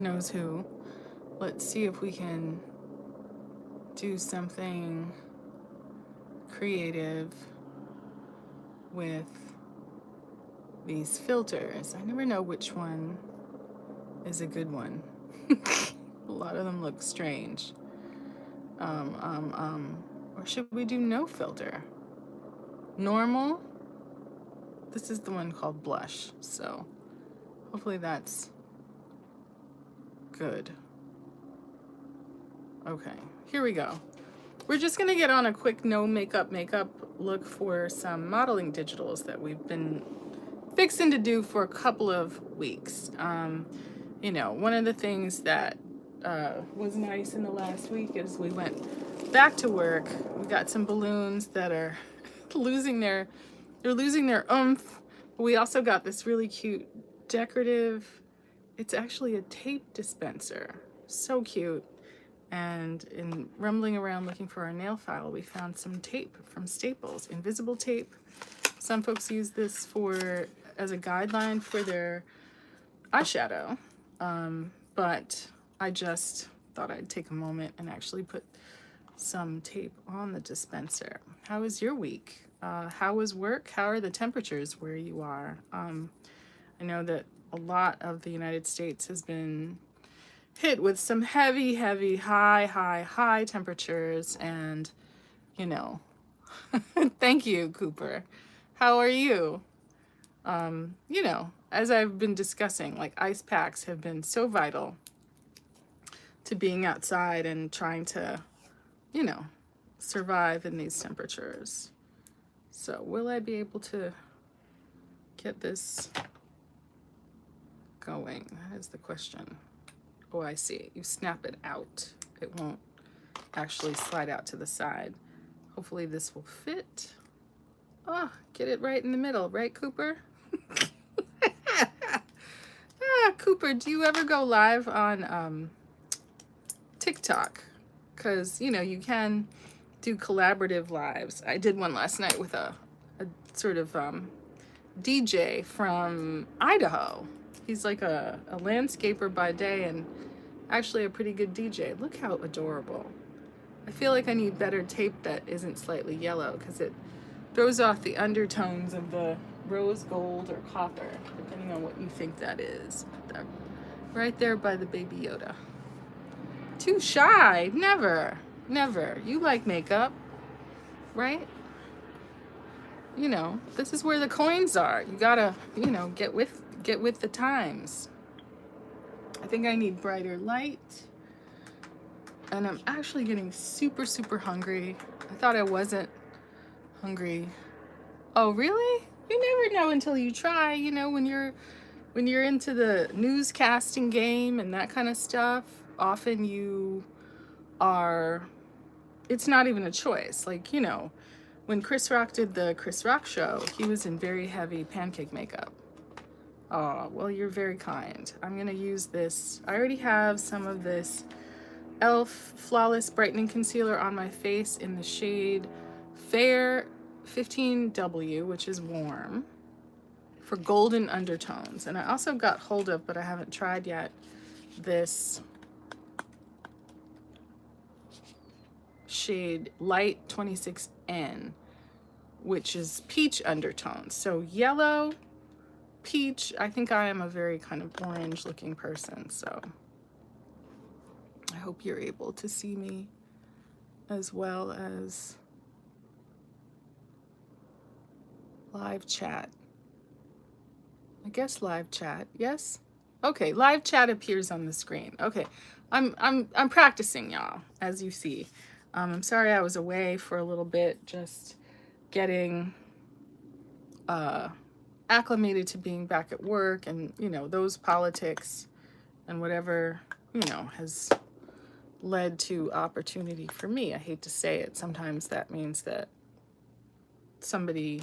knows who. Let's see if we can do something creative with these filters. I never know which one is a good one. A lot of them look strange. Or should we do no filter? Normal? This is the one called blush, so hopefully that's good. Okay, here we go. We're just gonna get on a quick no makeup look for some modeling digitals that we've been fixing to do for a couple of weeks. You know, one of the things that was nice in the last week is we went back to work. We got some balloons that are losing their oomph. We also got this really cute decorative, it's actually a tape dispenser. So cute. And in rumbling around looking for our nail file, we found some tape from Staples, invisible tape. Some folks use this for as a guideline for their eyeshadow, but I just thought I'd take a moment and actually put some tape on the dispenser. How was your week? How was work? How are the temperatures where you are? I know that a lot of the United States has been hit with some heavy, high temperatures, and you know, thank you, Cooper. How are you? You know, as I've been discussing, like ice packs have been so vital to being outside and trying to, you know, survive in these temperatures. So will I be able to get this going? That is the question. Oh, I see. You snap it out. It won't actually slide out to the side. Hopefully this will fit. Oh, get it right in the middle, right, Cooper? Cooper, do you ever go live on TikTok? Because, you know, you can do collaborative lives. I did one last night with a sort of DJ from Idaho. He's like a landscaper by day and actually a pretty good DJ. Look how adorable. I feel like I need better tape that isn't slightly yellow because it throws off the undertones of the rose gold or copper, depending on what you think that is. Right there by the baby Yoda. Too shy. Never. Never. You like makeup, right? You know, this is where the coins are. You gotta, you know, get with the times. I think I need brighter light. And I'm actually getting super hungry. I thought I wasn't hungry. Oh, really? You never know until you try, you know, when you're into the newscasting game and that kind of stuff, often you are, it's not even a choice. Like, you know, when Chris Rock did the Chris Rock show, he was in very heavy pancake makeup. Oh, well, you're very kind. I'm gonna use this. I already have some of this e.l.f. Flawless Brightening Concealer on my face in the shade Fair 15W, which is warm, for golden undertones. And I also got hold of, but I haven't tried yet, this shade Light 26N, which is peach undertones. So yellow, peach. I think I am a very kind of orange looking person, so I hope you're able to see me as well as live chat. I guess live chat. Yes? Okay, live chat appears on the screen. Okay. I'm practicing, y'all, as you see. I'm sorry I was away for a little bit, just getting acclimated to being back at work, and you know, those politics and whatever, you know, has led to opportunity for me. I hate to say it. Sometimes that means that somebody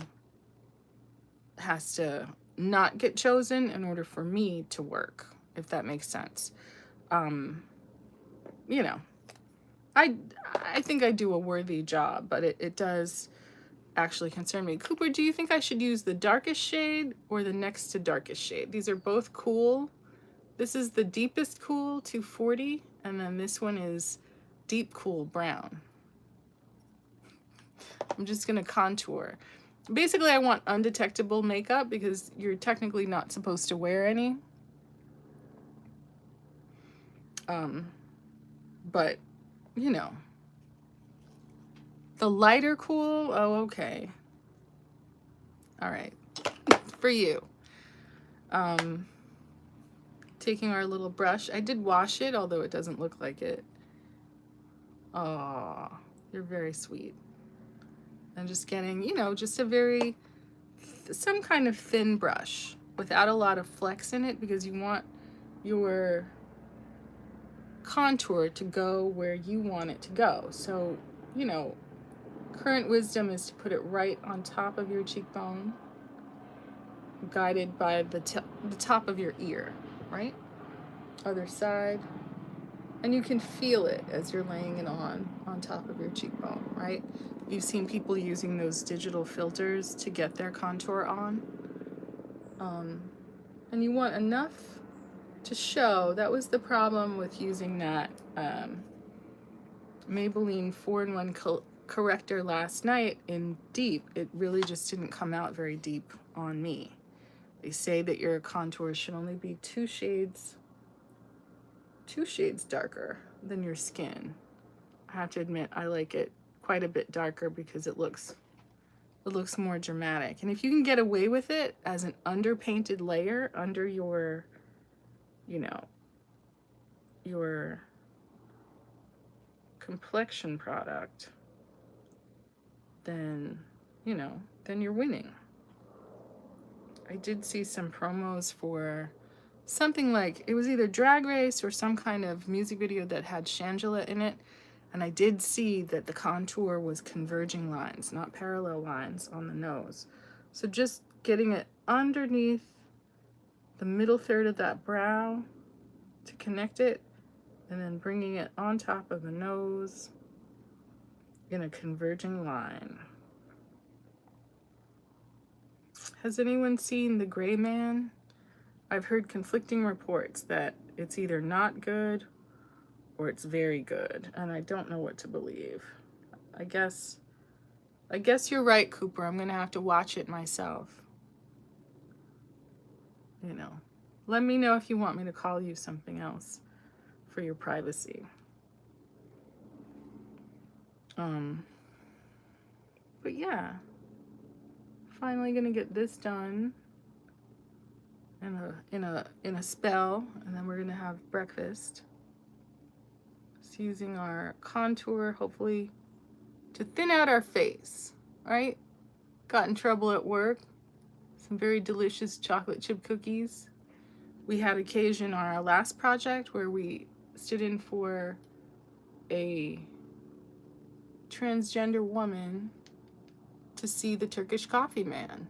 has to not get chosen in order for me to work, if that makes sense. You know, I think I do a worthy job, but it does actually concern me. Cooper, do you think I should use the darkest shade or the next to darkest shade? These are both cool, This is the deepest cool 240, and then this one is deep cool brown. I'm just gonna contour. Basically, I want undetectable makeup because you're technically not supposed to wear any. But, you know, the lighter cool, oh, okay. All right, for you. Taking our little brush. I did wash it, although it doesn't look like it. Oh, you're very sweet. And just getting, you know, just a very, some kind of thin brush without a lot of flex in it, because you want your contour to go where you want it to go. So, you know, current wisdom is to put it right on top of your cheekbone, guided by the top of your ear, right? Other side. And you can feel it as you're laying it on top of your cheekbone, right? You've seen people using those digital filters to get their contour on. And you want enough to show. That was the problem with using that Maybelline 4-in-1 corrector last night in deep. It really just didn't come out very deep on me. They say that your contour should only be 2 shades darker than your skin. I have to admit, I like it quite a bit darker because it looks more dramatic. And if you can get away with it as an underpainted layer under your, you know, your complexion product, then, you know, then you're winning. I did see some promos for something like, it was either Drag Race or some kind of music video that had Shangela in it. And I did see that the contour was converging lines, not parallel lines on the nose. So just getting it underneath the middle third of that brow to connect it, and then bringing it on top of the nose in a converging line. Has anyone seen The Gray Man? I've heard conflicting reports that it's either not good or it's very good, and I don't know what to believe. I guess you're right, Cooper. I'm gonna have to watch it myself. You know, let me know if you want me to call you something else for your privacy. But yeah, finally gonna get this done in a spell, and then we're gonna have breakfast. Just using our contour, hopefully, to thin out our face, right? Got in trouble at work. Some very delicious chocolate chip cookies. We had occasion on our last project where we stood in for a transgender woman to see the Turkish coffee man.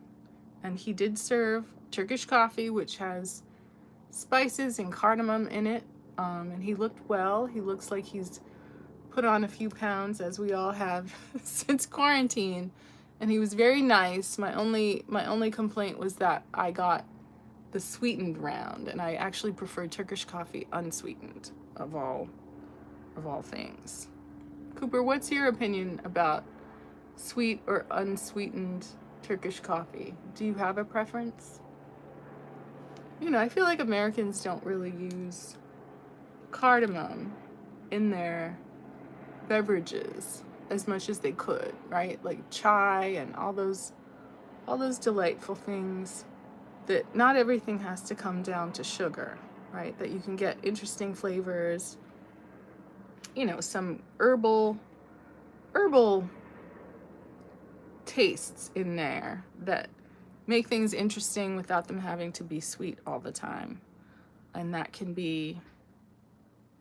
And he did serve Turkish coffee, which has spices and cardamom in it. And he looked well. He looks like he's put on a few pounds, as we all have since quarantine. And he was very nice. My only complaint was that I got the sweetened round, and I actually prefer Turkish coffee unsweetened of all things. Cooper, what's your opinion about sweet or unsweetened Turkish coffee? Do you have a preference? You know, I feel like Americans don't really use cardamom in their beverages as much as they could, right? Like chai and all those delightful things, that not everything has to come down to sugar, right? That you can get interesting flavors, you know, some herbal tastes in there that make things interesting without them having to be sweet all the time. And that can be,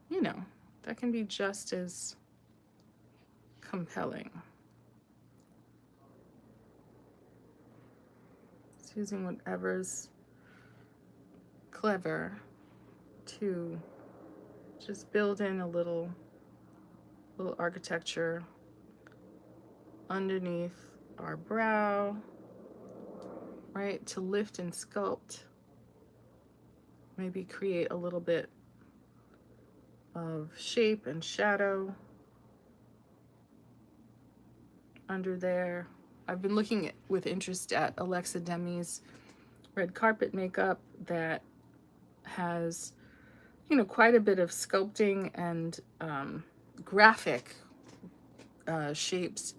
you know, that can be just as compelling. It's using whatever's clever to just build in a little architecture underneath our brow, right, to lift and sculpt maybe create a little bit of shape and shadow under there. I've been looking with interest at Alexa Demi's red carpet makeup that has, you know, quite a bit of sculpting and graphic shapes,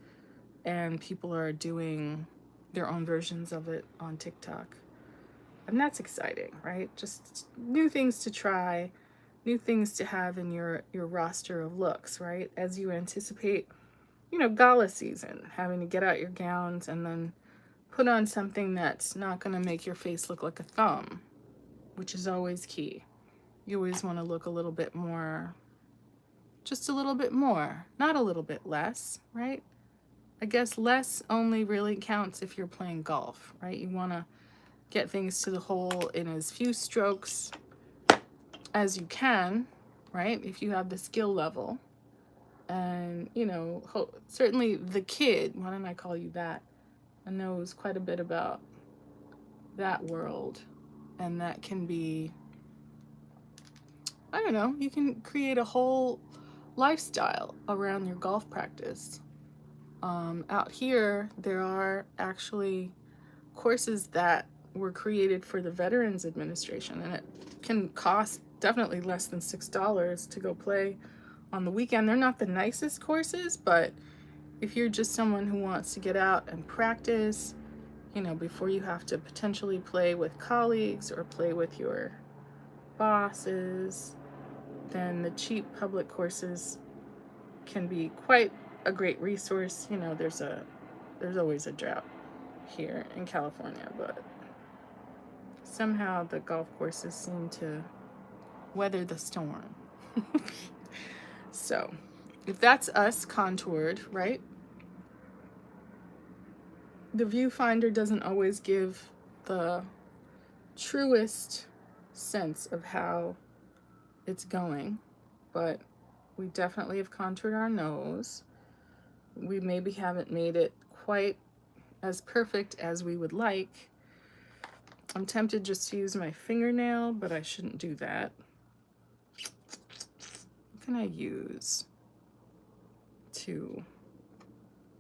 and people are doing their own versions of it on TikTok. And that's exciting, right? Just new things to try, new things to have in your roster of looks, right? As you anticipate, you know, gala season, having to get out your gowns and then put on something that's not going to make your face look like a thumb, which is always key. You always want to look a little bit more, just a little bit more, not a little bit less, right? I guess less only really counts if you're playing golf, right? You want to get things to the hole in as few strokes as you can, right? If you have the skill level. And, you know, certainly the kid, why don't I call you that, knows quite a bit about that world. And that can be, I don't know, you can create a whole lifestyle around your golf practice. Out here, there are actually courses that were created for the Veterans Administration, and it can cost definitely less than $6 to go play on the weekend. They're not the nicest courses, but if you're just someone who wants to get out and practice, you know, before you have to potentially play with colleagues or play with your bosses, then the cheap public courses can be quite a great resource. You know, there's always a drought here in California, but somehow the golf courses seem to weather the storm. So, if that's us contoured, right? The viewfinder doesn't always give the truest sense of how it's going, but we definitely have contoured our nose. We maybe haven't made it quite as perfect as we would like. I'm tempted just to use my fingernail, but I shouldn't do that. What can I use to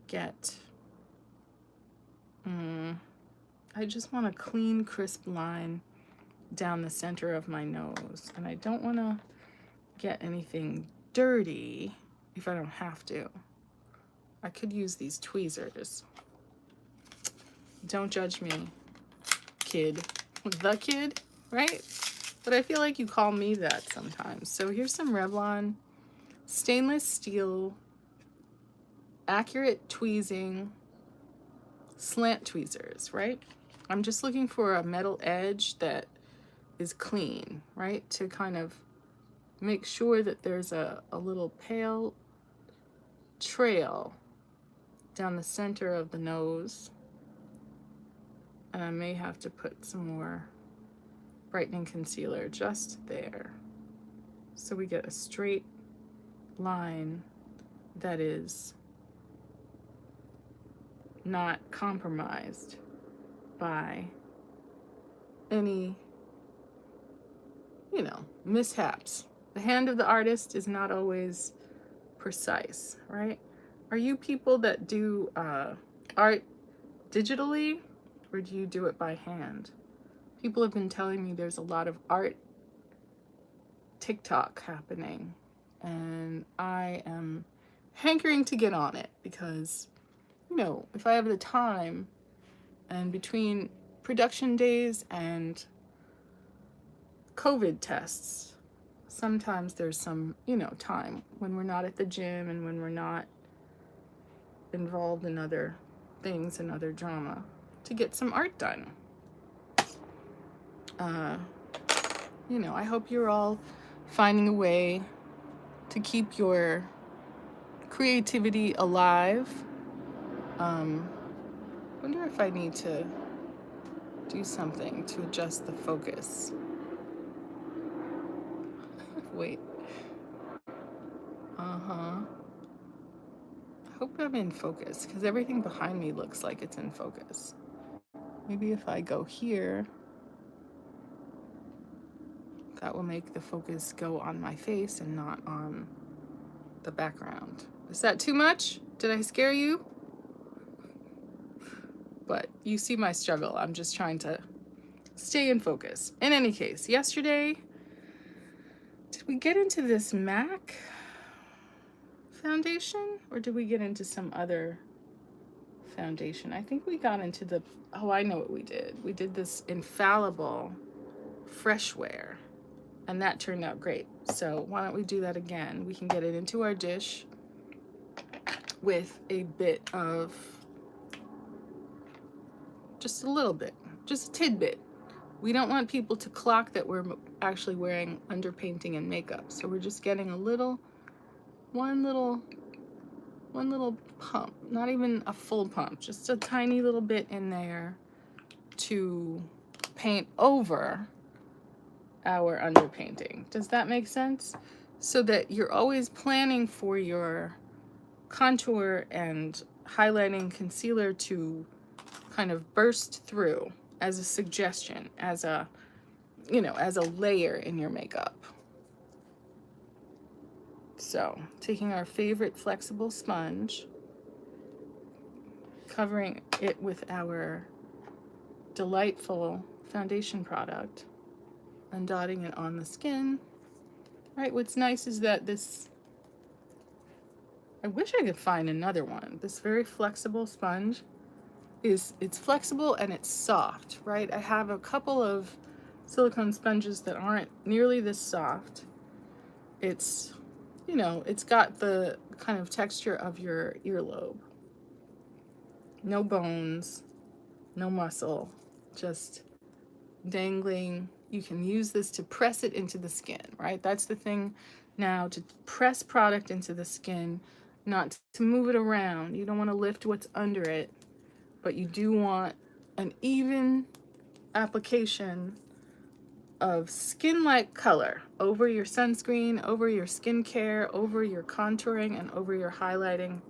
get... I just want a clean, crisp line down the center of my nose. And I don't want to get anything dirty if I don't have to. I could use these tweezers. Don't judge me, kid. The kid, right? But I feel like you call me that sometimes. So here's some Revlon stainless steel, accurate tweezing, slant tweezers, right? I'm just looking for a metal edge that is clean, right? To kind of make sure that there's a little pale trail down the center of the nose. And I may have to put some more brightening concealer just there, so we get a straight line that is not compromised by any, you know, mishaps. The hand of the artist is not always precise, right? Are you people that do art digitally, or do you do it by hand? People have been telling me there's a lot of art TikTok happening, and I am hankering to get on it because, you know, if I have the time, and between production days and COVID tests, sometimes there's some, you know, time when we're not at the gym and when we're not involved in other things and other drama to get some art done. You know, I hope you're all finding a way to keep your creativity alive. Wonder if I need to do something to adjust the focus. Wait. I hope I'm in focus, because everything behind me looks like it's in focus. Maybe if I go here. That will make the focus go on my face and not on the background. Is that too much? Did I scare you? But you see my struggle. I'm just trying to stay in focus. In any case, yesterday, did we get into this MAC foundation or did we get into some other foundation? I think we got into the, oh, I know what we did. We did this Infallible Fresh Wear, and that turned out great. So why don't we do that again? We can get it into our dish with a bit of, just a little bit, just a tidbit. We don't want people to clock that we're actually wearing underpainting and makeup. So we're just getting a little, one little pump, not even a full pump, just a tiny little bit in there to paint over our underpainting. Does that make sense? So that you're always planning for your contour and highlighting concealer to kind of burst through as a suggestion, as a, you know, as a layer in your makeup. So taking our favorite flexible sponge, covering it with our delightful foundation product, and dotting it on the skin. Right, what's nice is that this, I wish I could find another one. This very flexible sponge it's flexible and it's soft, right? I have a couple of silicone sponges that aren't nearly this soft. It's, you know, it's got the kind of texture of your earlobe. No bones, no muscle, just dangling. You can use this to press it into the skin, right? That's the thing now, to press product into the skin, not to move it around. You don't want to lift what's under it, but you do want an even application of skin-like color over your sunscreen, over your skincare, over your contouring, and over your highlighting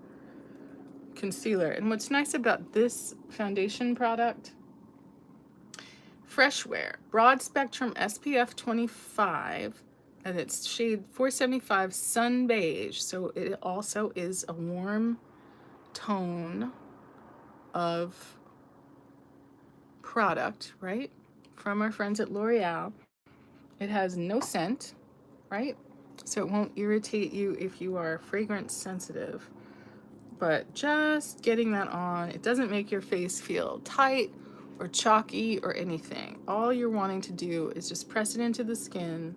concealer. And what's nice about this foundation product, Fresh Wear, broad spectrum SPF 25, and it's shade 475 Sun Beige. So it also is a warm tone of product, right? From our friends at L'Oreal. It has no scent, right? So it won't irritate you if you are fragrance sensitive. But just getting that on, it doesn't make your face feel tight or chalky or anything. All you're wanting to do is just press it into the skin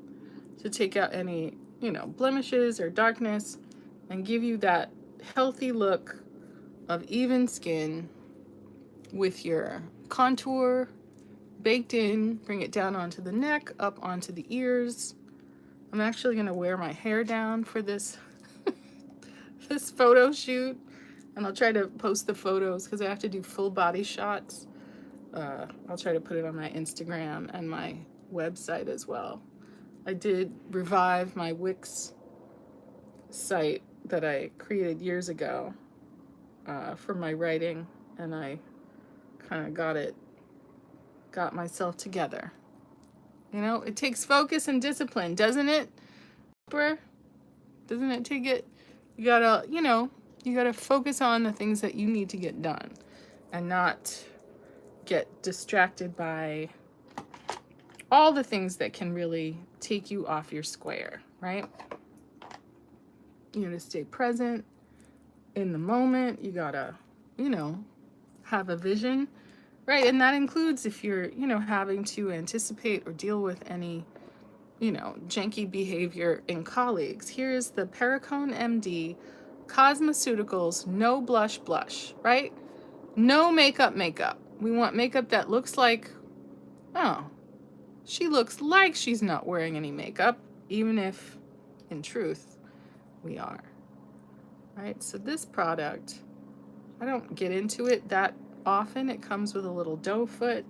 to take out any, you know, blemishes or darkness and give you that healthy look of even skin with your contour baked in. Bring it down onto the neck, up onto the ears. I'm actually gonna wear my hair down for this this photo shoot, and I'll try to post the photos because I have to do full body shots. I'll try to put it on my Instagram and my website as well. I did revive my Wix site that I created years ago for my writing, and I kind of got myself together. You know, it takes focus and discipline, doesn't it? Doesn't it take it? You gotta, you know, you gotta focus on the things that you need to get done and not get distracted by all the things that can really take you off your square, right? You gotta stay present in the moment. You gotta, you know, have a vision, right? And that includes if you're, you know, having to anticipate or deal with any, you know, janky behavior in colleagues. Here's the Perricone MD Cosmeceuticals No Blush Blush, right? No makeup. We want makeup that looks like, oh, she looks like she's not wearing any makeup, even if in truth we are, right? So this product, I don't get into it that often. It comes with a little doe foot.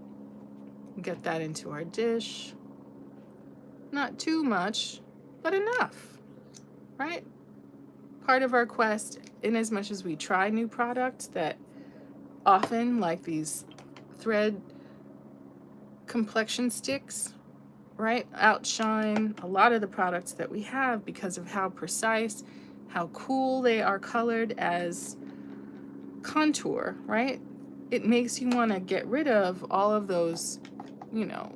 Get that into our dish. Not too much, but enough, right? Part of our quest, in as much as we try new products that often, like these thread complexion sticks right, outshine a lot of the products that we have because of how precise, how cool they are colored as contour, right? It makes you want to get rid of all of those, you know,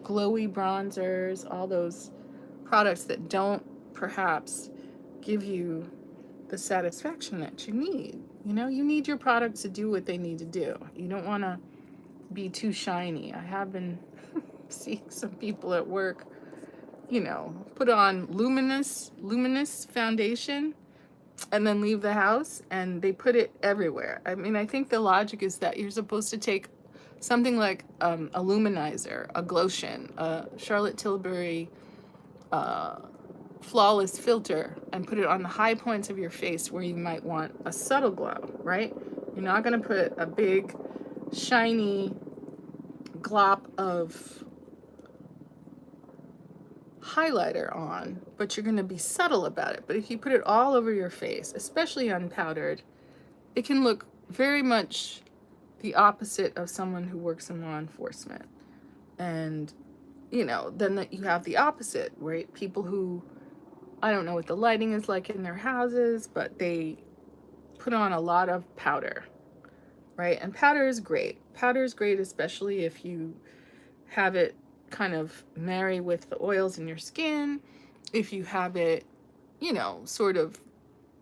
glowy bronzers, all those products that don't perhaps give you the satisfaction that you need. You know, you need your products to do what they need to do. You don't want to be too shiny. I have been seeing some people at work, you know, put on luminous foundation and then leave the house and they put it everywhere. I mean, I think the logic is that you're supposed to take something like a luminizer, a Glotion, a Charlotte Tilbury flawless filter and put it on the high points of your face where you might want a subtle glow, right? You're not going to put a big shiny glop of highlighter on, but you're going to be subtle about it. But if you put it all over your face, especially unpowdered, it can look very much the opposite of someone who works in law enforcement. And, you know, then you have the opposite, right? People who, I don't know what the lighting is like in their houses, but they put on a lot of powder, right? And powder is great. Powder is great, especially if you have it kind of marry with the oils in your skin. If you have it, you know, sort of,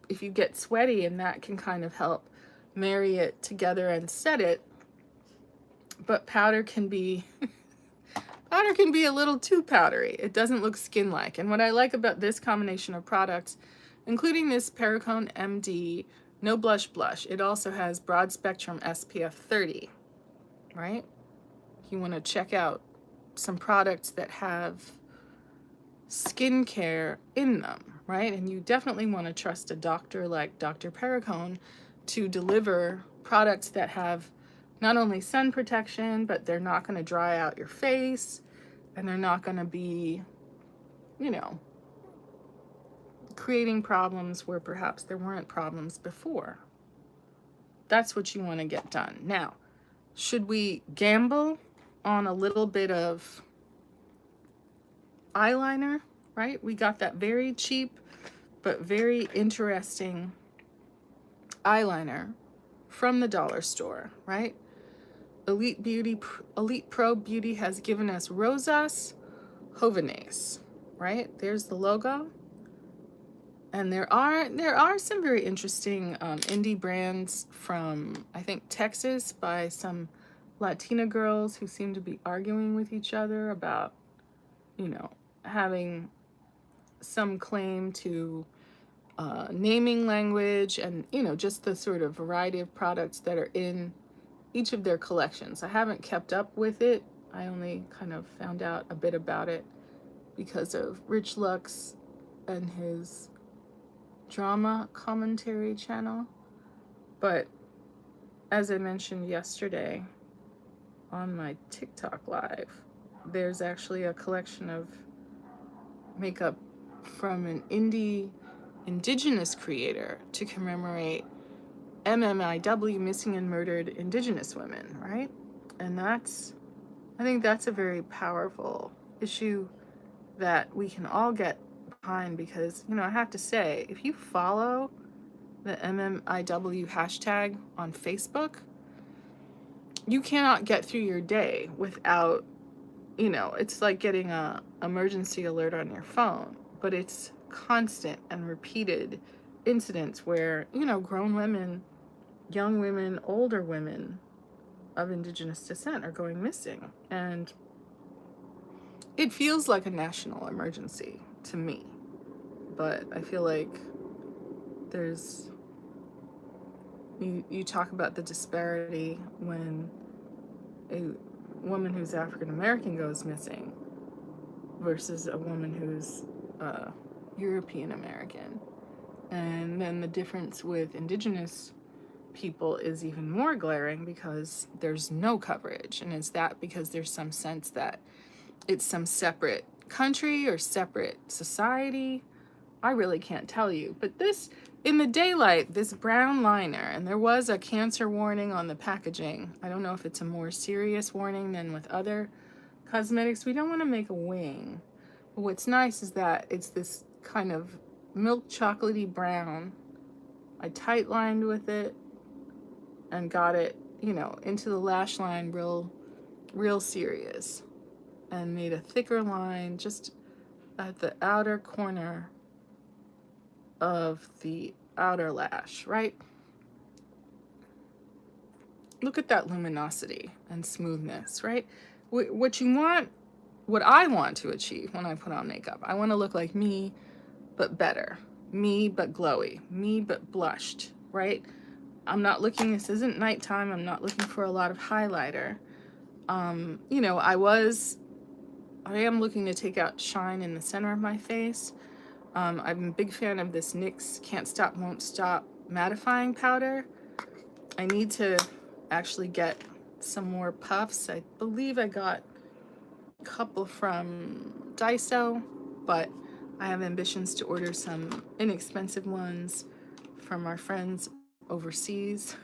if you get sweaty, and that can kind of help marry it together and set it. But powder can be powder can be a little too powdery. It doesn't look skin-like. And what I like about this combination of products, including this Perricone MD No Blush Blush, it also has broad spectrum SPF 30, right? If you want to check out some products that have skincare in them, right? And you definitely want to trust a doctor like Dr. Perricone to deliver products that have not only sun protection, but they're not going to dry out your face, and they're not going to be, you know, creating problems where perhaps there weren't problems before. That's what you want to get done. Now, should we gamble on a little bit of eyeliner, right? We got that very cheap but very interesting eyeliner from the dollar store, right? Elite Pro Beauty has given us Rosas Jóvenes, right? There's the logo. And there are some very interesting indie brands from, I think, Texas by some Latina girls who seem to be arguing with each other about, you know, having some claim to naming language and, you know, just the sort of variety of products that are in each of their collections. I haven't kept up with it. I only kind of found out a bit about it because of Rich Lux and his drama commentary channel. But as I mentioned yesterday on my TikTok live, there's actually a collection of makeup from an indigenous creator to commemorate MMIW, missing and murdered Indigenous women, right? And I think that's a very powerful issue that we can all get behind, because, you know, I have to say, if you follow the MMIW hashtag on Facebook, you cannot get through your day without, you know, it's like getting a emergency alert on your phone, but it's constant and repeated incidents where, you know, grown women, young women, older women of Indigenous descent are going missing. And it feels like a national emergency to me. But I feel like there's, you talk about the disparity when a woman who's African American goes missing versus a woman who's European American. And then the difference with Indigenous people is even more glaring because there's no coverage. And is that because there's some sense that it's some separate country or separate society? I really can't tell you. But this, in the daylight, this brown liner, and there was a cancer warning on the packaging. I don't know if it's a more serious warning than with other cosmetics, we don't want to make a wing. But what's nice is that it's this kind of milk chocolatey brown. I tight lined with it and got it, you know, into the lash line real serious, and made a thicker line just at the outer corner of the outer lash, right? Look at that luminosity and smoothness, right? What you want, what I want to achieve when I put on makeup, I want to look like me, but better. Me, but glowy. Me, but blushed, right? I'm not looking, this isn't nighttime, I'm not looking for a lot of highlighter. You know, I am looking to take out shine in the center of my face. I'm a big fan of this NYX Can't Stop, Won't Stop mattifying powder. I need to actually get some more puffs. I believe I got a couple from Daiso, but I have ambitions to order some inexpensive ones from our friends overseas.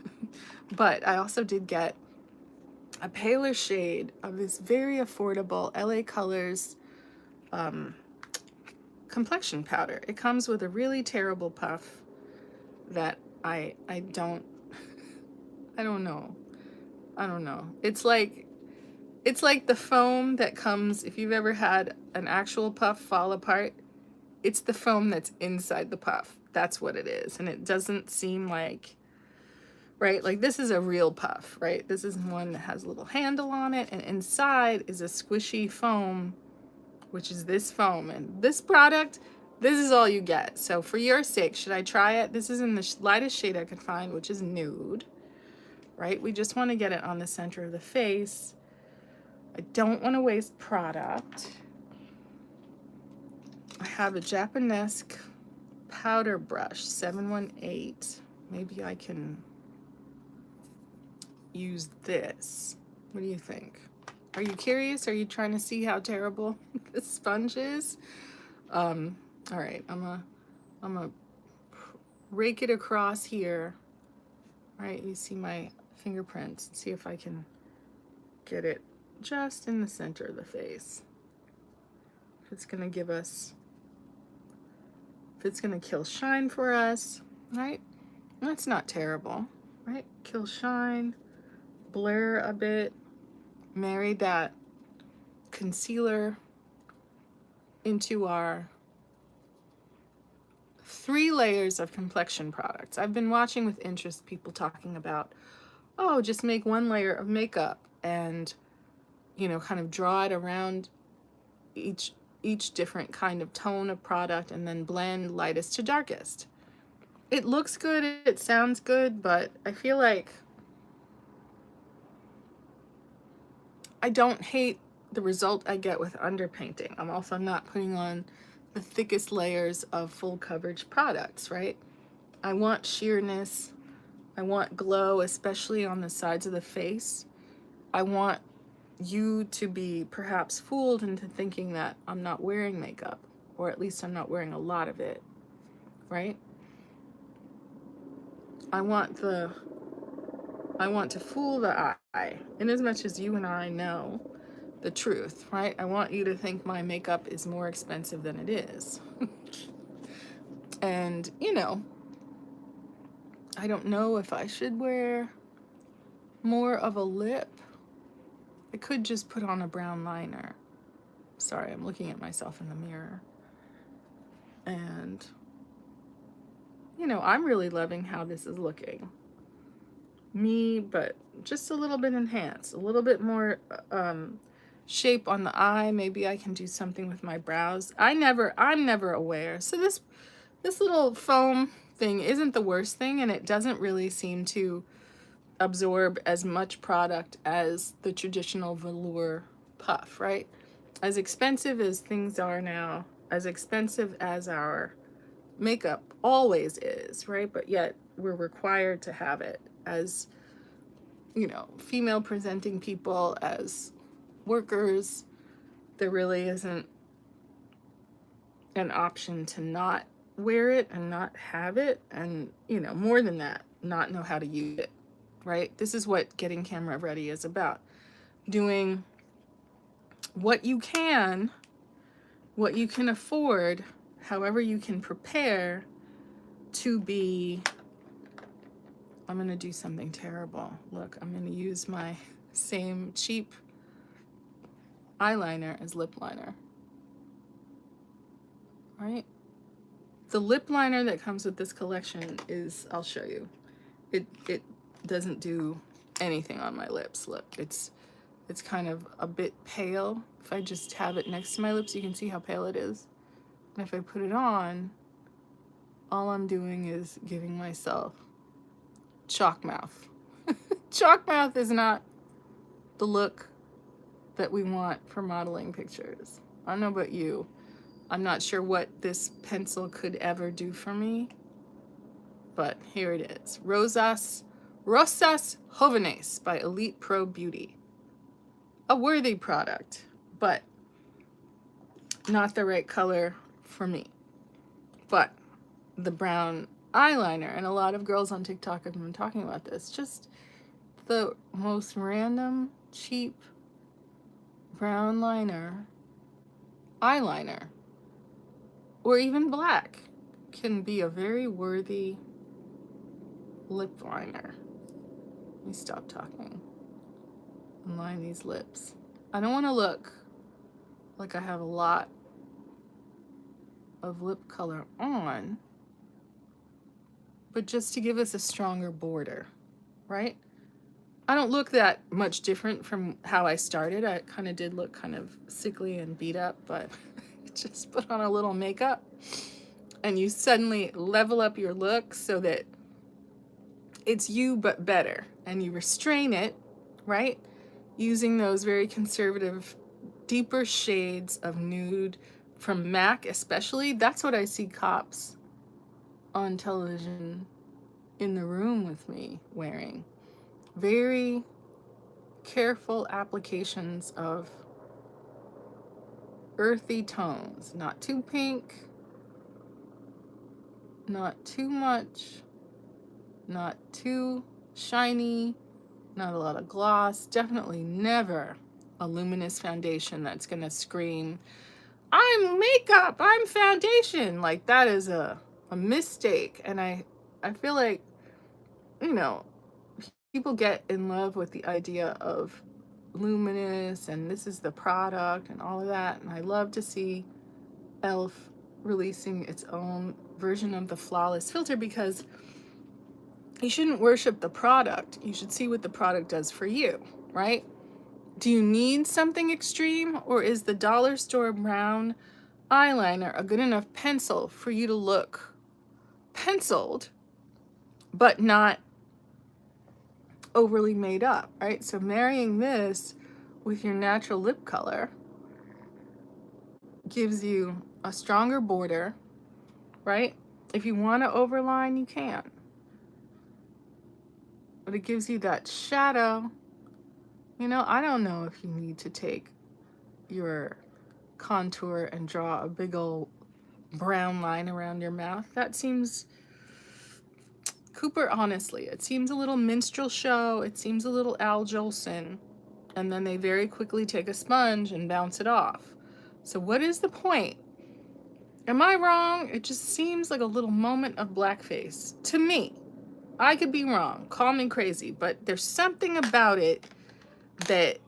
But I also did get a paler shade of this very affordable LA Colors complexion powder. It comes with a really terrible puff that I don't I don't know. It's like the foam that comes, if you've ever had an actual puff fall apart, it's the foam that's inside the puff. That's what it is. And it doesn't seem like, right? Like this is a real puff, right? This is one that has a little handle on it, and inside is a squishy foam, which is this foam. And this product, this is all you get. So for your sake, should I try it? This is in the lightest shade I could find, which is nude, right? We just want to get it on the center of the face. I don't want to waste product. I have a Japonesque powder brush, 718. Maybe I can use this. What do you think? Are you curious? Are you trying to see how terrible this sponge is? All right, I'm gonna rake it across here. All right, you see my fingerprints. See if I can get it just in the center of the face. If it's gonna give us, if it's gonna kill shine for us, right? That's not terrible, right? Kill shine, blur a bit, marry that concealer into our 3 layers of complexion products. I've been watching with interest people talking about, oh, just make 1 layer of makeup and, you know, kind of draw it around each different kind of tone of product and then blend lightest to darkest. It looks good, it sounds good, but I feel like I don't hate the result I get with underpainting. I'm also not putting on the thickest layers of full coverage products, right? I want sheerness. I want glow, especially on the sides of the face. I want you to be perhaps fooled into thinking that I'm not wearing makeup, or at least I'm not wearing a lot of it, right? I want to fool the eye, in as much as you and I know the truth, right? I want you to think my makeup is more expensive than it is. And, you know, I don't know if I should wear more of a lip. I could just put on a brown liner. Sorry, I'm looking at myself in the mirror. And, you know, I'm really loving how this is looking. Me, but just a little bit enhanced, a little bit more shape on the eye. Maybe I can do something with my brows. I'm never aware. So this little foam thing isn't the worst thing, and it doesn't really seem to absorb as much product as the traditional velour puff, right? As expensive as things are now, as expensive as our makeup always is, right? But yet we're required to have it as, you know, female presenting people, as workers. There really isn't an option to not wear it and not have it, and, you know, more than that, not know how to use it, right? This is what getting camera ready is about. Doing what you can afford, however you can prepare to be, I'm going to do something terrible. Look, I'm going to use my same cheap eyeliner as lip liner, right? The lip liner that comes with this collection is, I'll show you. It doesn't do anything on my lips. Look, it's kind of a bit pale. If I just have it next to my lips, you can see how pale it is. And if I put it on, all I'm doing is giving myself chalk mouth. Chalk mouth is not the look that we want for modeling pictures. I don't know about you. I'm not sure what this pencil could ever do for me, but here it is. Rosas Jóvenes by Elite Pro Beauty. A worthy product, but not the right color for me. But the brown eyeliner, and a lot of girls on TikTok have been talking about this, just the most random, cheap brown liner, eyeliner, or even black, can be a very worthy lip liner. Let me stop talking and line these lips. I don't want to look like I have a lot of lip color on, but just to give us a stronger border, right? I don't look that much different from how I started. I kind of did look kind of sickly and beat up, but just put on a little makeup and you suddenly level up your look so that it's you but better, and you restrain it, right? Using those very conservative, deeper shades of nude from MAC especially. That's what I see cops on television in the room with me wearing. Very careful applications of earthy tones, not too pink, not too much, not too shiny, not a lot of gloss, definitely never a luminous foundation that's gonna scream, I'm makeup, I'm foundation. Like, that is a mistake. And I feel like, you know, people get in love with the idea of luminous and this is the product and all of that. And I love to see e.l.f. releasing its own version of the flawless filter, because you shouldn't worship the product. You should see what the product does for you, right? Do you need something extreme, or is the dollar store brown eyeliner a good enough pencil for you to look penciled but not overly made up, right? So marrying this with your natural lip color gives you a stronger border, right? If you want to overline, you can. But it gives you that shadow. You know, I don't know if you need to take your contour and draw a big old brown line around your mouth. That seems, Cooper, honestly, it seems a little minstrel show. It seems a little Al Jolson. And then they very quickly take a sponge and bounce it off. So what is the point? Am I wrong? It just seems like a little moment of blackface to me. I could be wrong. Call me crazy. But there's something about it that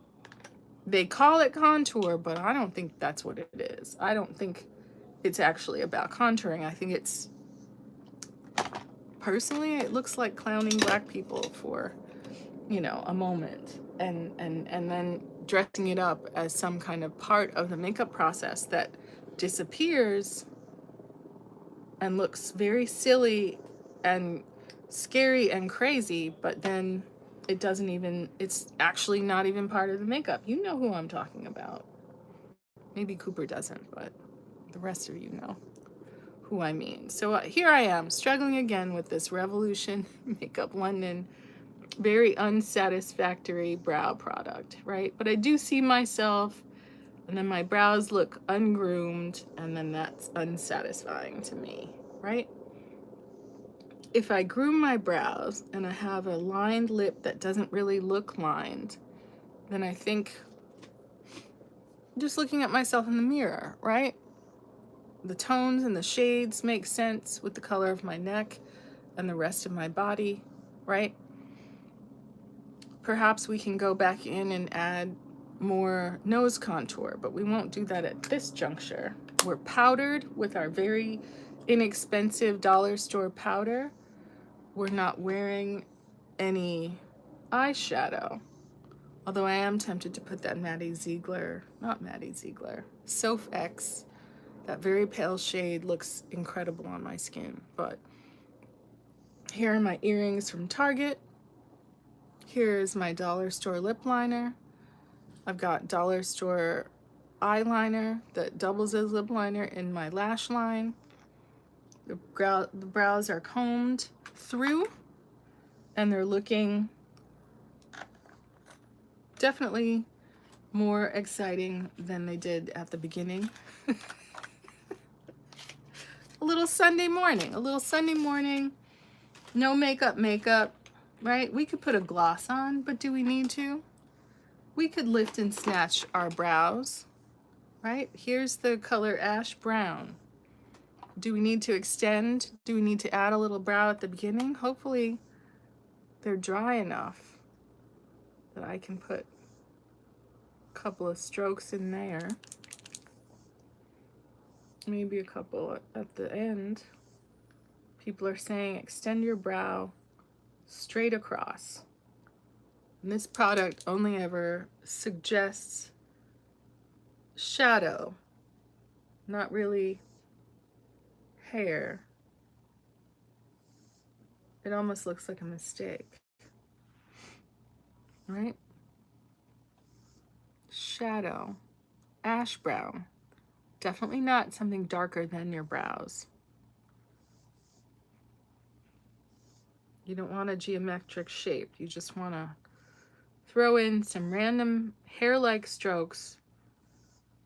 they call it contour, but I don't think that's what it is. I don't think it's actually about contouring. I think it's, personally, it looks like clowning black people for, you know, a moment, and then dressing it up as some kind of part of the makeup process that disappears and looks very silly and scary and crazy, but then it doesn't even, it's actually not even part of the makeup. You know who I'm talking about. Maybe Cooper doesn't, but the rest of you know who I mean. So here I am, struggling again with this Revolution Makeup London very unsatisfactory brow product, right? But I do see myself, and then my brows look ungroomed, and then that's unsatisfying to me, right? If I groom my brows and I have a lined lip that doesn't really look lined, then I think just looking at myself in the mirror, right? The tones and the shades make sense with the color of my neck and the rest of my body, right? Perhaps we can go back in and add more nose contour, but we won't do that at this juncture. We're powdered with our very inexpensive dollar store powder. We're not wearing any eyeshadow, although I am tempted to put that Soph X. That very pale shade looks incredible on my skin. But here are my earrings from Target. Here is my dollar store lip liner. I've got dollar store eyeliner that doubles as lip liner in my lash line. The brows are combed through and they're looking definitely more exciting than they did at the beginning. A little Sunday morning, no makeup, right? We could put a gloss on, but do we need to? We could lift and snatch our brows, right? Here's the color ash brown. Do we need to extend? Do we need to add a little brow at the beginning? Hopefully they're dry enough that I can put a couple of strokes in there. Maybe a couple at the end. People are saying extend your brow straight across. And this product only ever suggests shadow, not really hair. It almost looks like a mistake, right? Shadow, ash brown. Definitely not something darker than your brows. You don't want a geometric shape. You just want to throw in some random hair-like strokes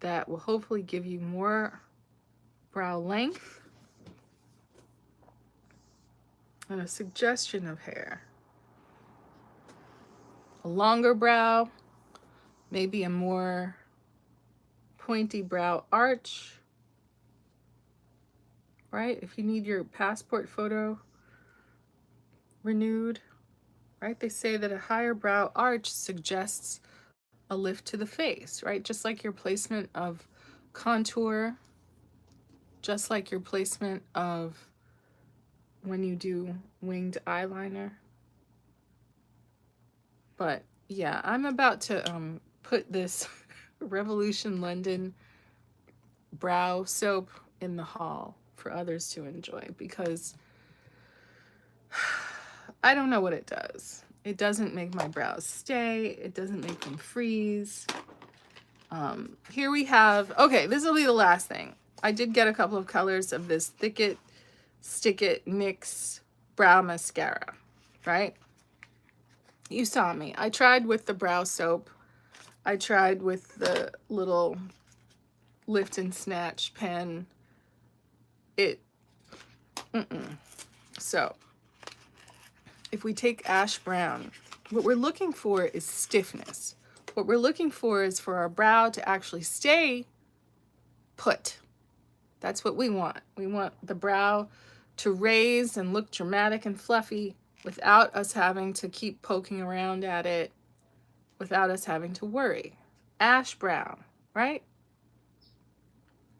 that will hopefully give you more brow length and a suggestion of hair. A longer brow, maybe a more pointy brow arch, right? If you need your passport photo renewed, right? They say that a higher brow arch suggests a lift to the face, right? Just like your placement of contour, just like your placement of when you do winged eyeliner. But yeah, I'm about to put this Revolution London brow soap in the haul for others to enjoy because I don't know what it does. It doesn't make my brows stay. It doesn't make them freeze. Here we have, okay, this will be the last thing. I did get a couple of colors of this Thick It, Stick It NYX brow mascara, right? You saw me. I tried with the brow soap. I tried with the little lift and snatch pen. So if we take ash brown, what we're looking for is stiffness. What we're looking for is for our brow to actually stay put. That's what we want. We want the brow to raise and look dramatic and fluffy without us having to keep poking around at it, without us having to worry. Ash brown, right?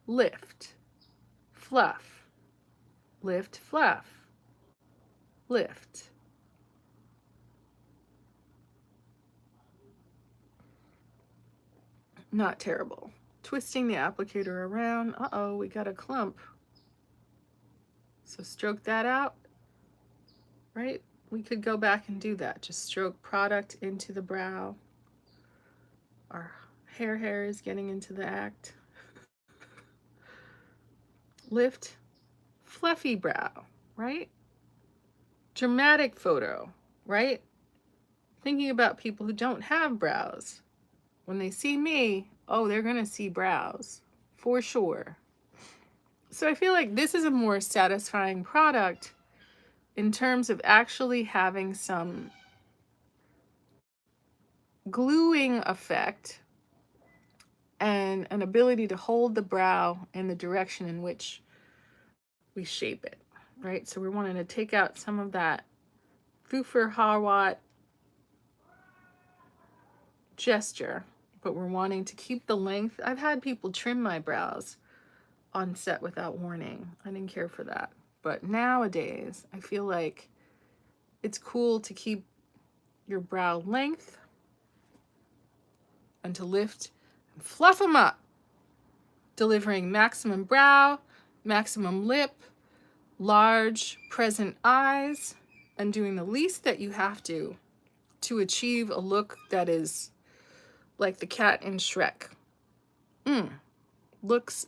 Lift, fluff, lift, fluff, lift. Not terrible. Twisting the applicator around. Uh-oh, we got a clump. So stroke that out, right? We could go back and do that. Just stroke product into the brow. Our hair is getting into the act. Lift, fluffy brow, right? Dramatic photo, right? Thinking about people who don't have brows. When they see me, oh, they're gonna see brows, for sure. So I feel like this is a more satisfying product in terms of actually having some gluing effect and an ability to hold the brow in the direction in which we shape it, right? So we're wanting to take out some of that Fufer Harwat gesture, but we're wanting to keep the length. I've had people trim my brows on set without warning. I didn't care for that. But nowadays, I feel like it's cool to keep your brow length and to lift and fluff them up, delivering maximum brow, maximum lip, large present eyes, and doing the least that you have to achieve a look that is like the cat in Shrek. Looks,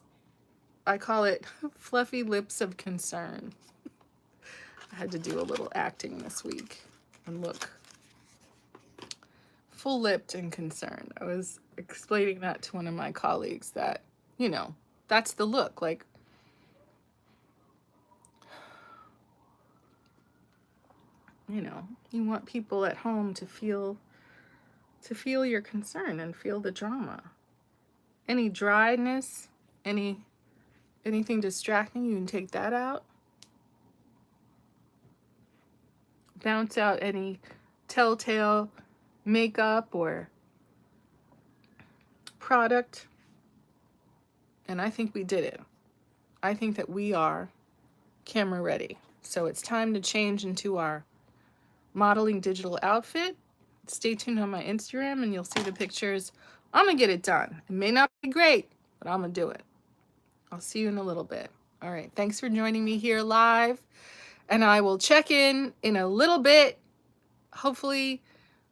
I call it fluffy lips of concern. I had to do a little acting this week and look full-lipped and concerned. I was explaining that to one of my colleagues that, you know, that's the look. Like, you know, you want people at home to feel your concern and feel the drama. Any dryness, anything distracting, you can take that out. Bounce out any telltale makeup or product. And I think we did it. I think that we are camera ready. So it's time to change into our modeling digital outfit. Stay tuned on my Instagram and you'll see the pictures. I'm gonna get it done. It may not be great, but I'm gonna do it. I'll see you in a little bit. All right, thanks for joining me here live. And I will check in a little bit. Hopefully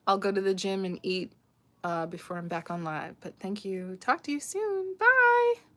I'll go to the gym and eat before I'm back on live. But thank you. Talk to you soon. Bye.